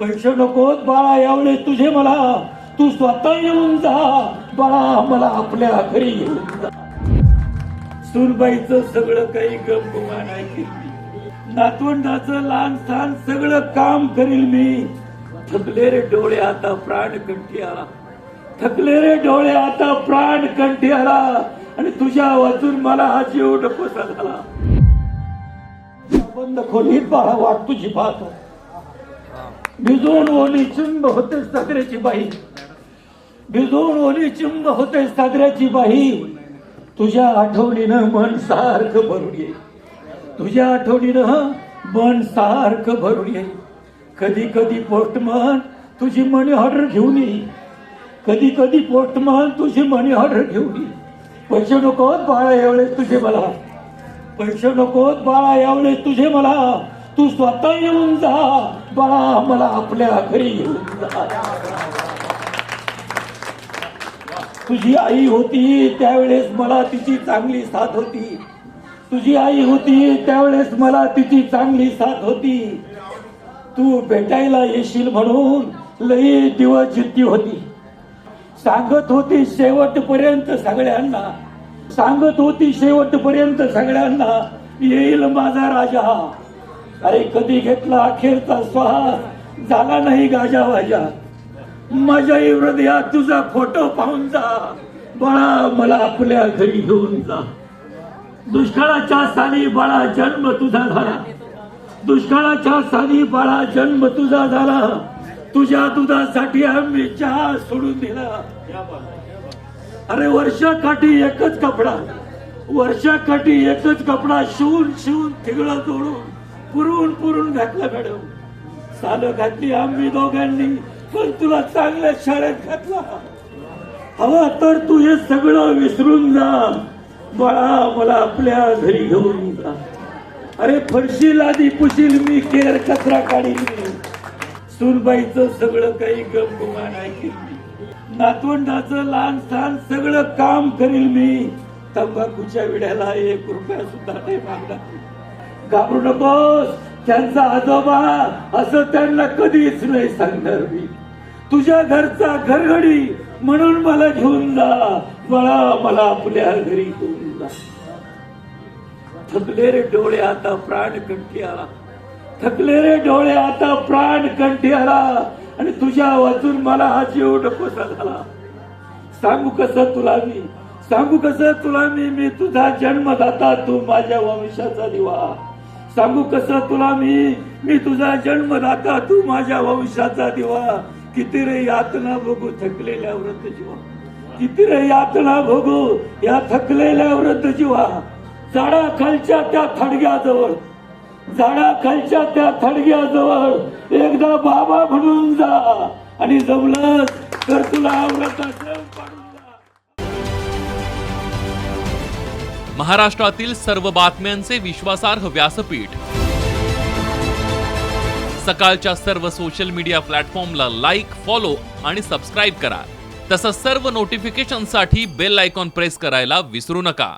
पैसे नकोत बाळा, यावेळेस तुझे मला, तू स्वतः येऊन जा बाळा, मला आपल्या घरी घेऊन जा. सुनबाईचं सगळं काही गमगुमा नाही केली, नातवंडाचं लहान सहान सगळं काम करील मी. थकले रे डोळे आता प्राण कंठी आला, थकले रे डोळे आता प्राण कंठी आला, आणि तुझ्या वाचून मला हा जीव नकोसा झाला. बंद खोलीत बाळा वाट तुझी पाहतो, भिजून ओली चिंब होते सागऱ्याची बाई, भिजून ओली चिंब होते सागऱ्याची बाई. तुझ्या आठवणीनं मन सारखं भरून येईल, तुझ्या आठवणीनं मन सारखं भरून येईल. कधी कधी पोस्टमन तुझी मनी ऑर्डर घेऊन येईल, कधी कधी पोस्टमन तुझी मनी ऑर्डर घेऊन येईल. पैसे नकोत बाळा यावेळेस तुझे मला, पैसे नकोत बाळा यावेळेस तुझे मला, तू स्वतः येऊन जा बाळा, मला आपल्या घरी घेऊन जा. तुझी आई होती त्यावेळेस मला तिची चांगली साथ होती, तुझी आई होती त्यावेळेस मला तिची चांगली साथ होती. तू भेटायला येशील म्हणून लई दिवस जिद्दी होती, सांगत होती शेवटपर्यंत सगळ्यांना, सांगत होती शेवटपर्यंत सगळ्यांना, येईल माझा राजा. अरे कधी घेतला अखेरचा श्वास, झाला नाही गाजावाजा. माझ्या हृदयात तुझा फोटो पाहून जा बाळा, मला आपल्या घरी घेऊन जा. दुष्काळाच्या साली बाळा जन्म तुझा झाला, दुष्काळाच्या साली बाळा जन्म तुझा झाला. तुझ्या दुधासाठी आम्ही चहा सोडून दिला. अरे वर्षाकाठी एकच कपडा, वर्षाकाठी एकच कपडा शिवून शिवून थिगळं जोडून पुरून पुरून घातला मॅडम. सालं घातली आम्ही दोघांनी, पण तुला चांगल्या शाळेत घातला. हवा तर तू हे सगळं विसरून जा बाळा, मला आपल्या घरी घेऊन जा. अरे फरशी लादी पुशील मी, केर कचरा काढील मी. सुनबाईचं सगळं काही गमगुमा नाही केली, नातवंडाचं लहान सहान सगळं काम करील मी. तंबाखूच्या विड्याला 1 रुपया सुद्धा नाही मागणार. घाबरू नकोस, त्यांचा आजोबा असं त्यांना कधीच नाही सांगणार मी. तुझ्या घरचा घरगडी म्हणून मला घेऊन जा बाळा, मला आपल्या घरी घेऊन जा. थकले रे डोळे आता प्राण कंठी आला, थकले रे डोळे आता प्राण कंठी आला, आणि तुझ्या वाचून मला हा जीव नकोसा झाला. सांगू कसं तुला मी, सांगू कसं तुला मी तुझा जन्मदाता, तू माझ्या वंशाचा दिवा. सांगू कसं तुला मी तुझा जन्मदाता, तू माझ्या वंशाचा दिवा. किती रे यातना भोगू थकलेल्या वृद्ध जीवा, किती रे यातना भोगू या थकलेल्या वृद्ध जीवा. झाडा खालच्या त्या थडग्याजवळ, झाडा खालच्या त्या थडग्याजवळ एकदा बाबा म्हणून जा, आणि जमलं तर तुला व्रताचं पाडून जा. महाराष्ट्रातील सर्व बातम्यांचे विश्वासार्ह व्यासपीठ, सकाळच्या सर्व सोशल मीडिया प्लॅटफॉर्मला लाईक, फॉलो आणि सबस्क्राईब करा. तसंच सर्व नोटिफिकेशनसाठी बेल आयकॉन प्रेस करायला विसरू नका.